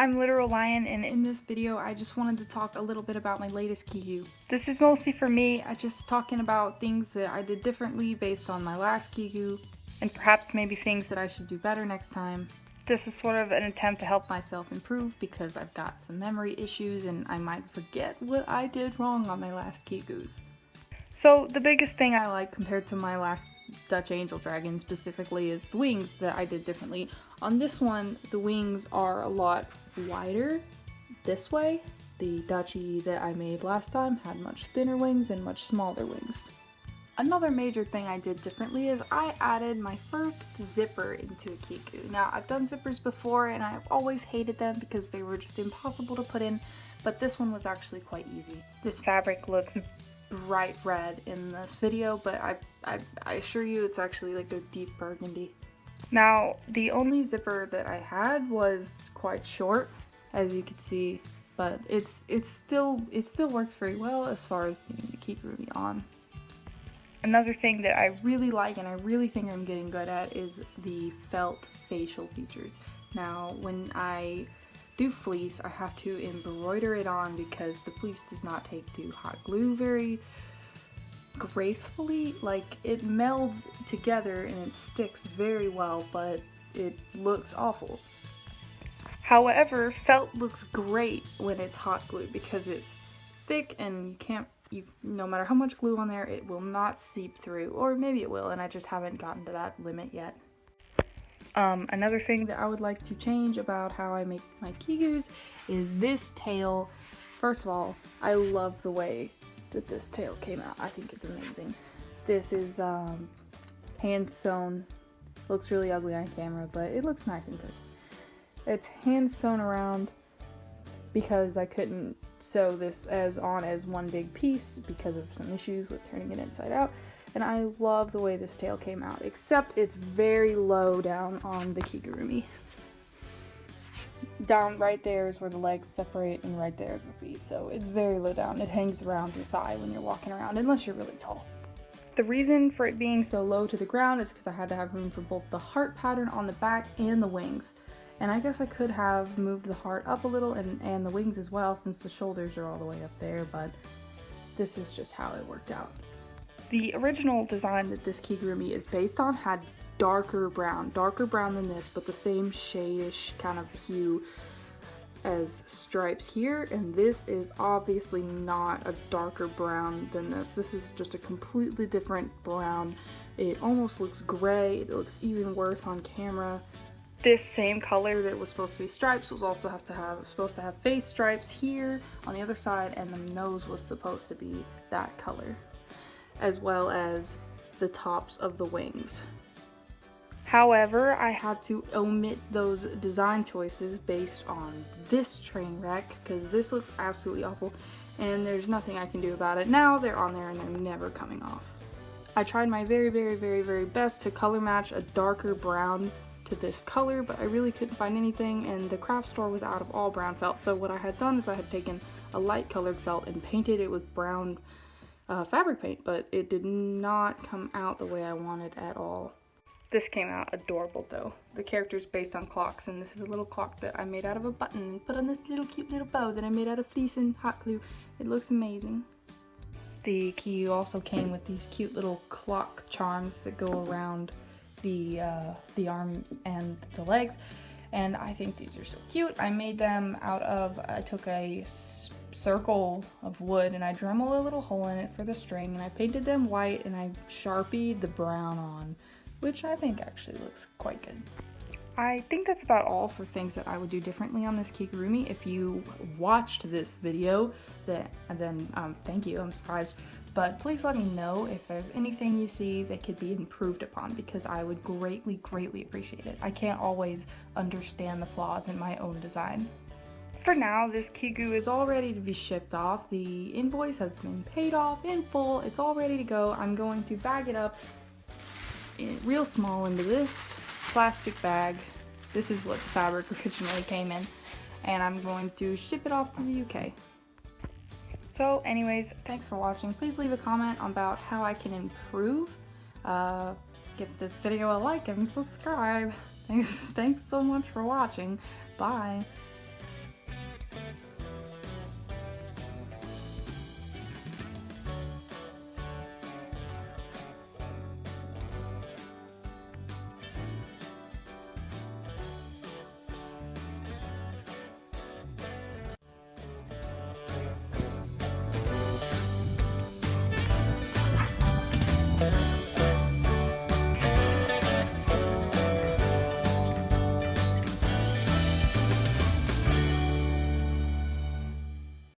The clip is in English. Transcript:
I'm LiteralLion, and in this video I just wanted to talk a little bit about my latest Kigu. This is mostly for me, I just talking about things that I did differently based on my last Kigu, and perhaps maybe things that I should do better next time. This is sort of an attempt to help myself improve because I've got some memory issues and I might forget what I did wrong on my last Kigus. So the biggest thing I like compared to my last Dutch Angel Dragon specifically is the wings that I did differently. On this one, the wings are a lot wider this way. The Dutchie that I made last time had much thinner wings and much smaller wings. Another major thing I did differently is I added my first zipper into a Kigu. Now, I've done zippers before and I've always hated them because they were just impossible to put in, but this one was actually quite easy. This fabric looks bright red in this video, but I assure you it's actually like a deep burgundy. Now, the only zipper that I had was quite short, as you can see, but it still works very well as far as getting the Kigurumi on. Another thing that I really like and I really think I'm getting good at is the felt facial features. Now, when I do fleece, I have to embroider it on because the fleece does not take to hot glue very gracefully. Like, it melds together and it sticks very well, but it looks awful. However, felt looks great when it's hot glue because it's thick and no matter how much glue on there, it will not seep through, or maybe it will and I just haven't gotten to that limit yet. Another thing that I would like to change about how I make my Kigus is this tail. First of all, I love the way that this tail came out. I think it's amazing. This is hand sewn. Looks really ugly on camera, but it looks nice in person. It's hand sewn around because I couldn't sew this as one big piece because of some issues with turning it inside out. And I love the way this tail came out, except it's very low down on the Kigurumi. Down right there is where the legs separate and right there is the feet, so it's very low down. It hangs around your thigh when you're walking around, unless you're really tall. The reason for it being so low to the ground is because I had to have room for both the heart pattern on the back and the wings. And I guess I could have moved the heart up a little and the wings as well, since the shoulders are all the way up there, but this is just how it worked out. The original design that this Kigurumi is based on had darker brown than this, but the same shade-ish kind of hue as stripes here, and this is obviously not a darker brown than this. This is just a completely different brown. It almost looks gray. It looks even worse on camera. This same color that was supposed to be stripes was also supposed to have face stripes here on the other side, and the nose was supposed to be that color, as well as the tops of the wings. However, I had to omit those design choices based on this train wreck because this looks absolutely awful and there's nothing I can do about it. Now they're on there and they're never coming off. I tried my very best to color match a darker brown to this color, but I really couldn't find anything, and the craft store was out of all brown felt. So what I had done is I had taken a light colored felt and painted it with brown fabric paint, but it did not come out the way I wanted at all. This came out adorable though. The character's based on clocks, and this is a little clock that I made out of a button and put on this cute little bow that I made out of fleece and hot glue. It looks amazing. The Kigu also came with these cute little clock charms that go around the arms and the legs, and I think these are so cute. I made them I took a circle of wood and I dremeled a little hole in it for the string, and I painted them white and I sharpied the brown on, which I think actually looks quite good. I think that's about all for things that I would do differently on this Kigurumi. If you watched this video, then thank you, I'm surprised. But please let me know if there's anything you see that could be improved upon, because I would greatly appreciate it. I can't always understand the flaws in my own design. For now, this Kigu is all ready to be shipped off. The invoice has been paid off in full. It's all ready to go. I'm going to bag it up real small into this plastic bag. This is what the fabric originally came in, and I'm going to ship it off to the UK. So anyways, thanks for watching. Please leave a comment about how I can improve. Give this video a like and subscribe. Thanks so much for watching. Bye. Bye.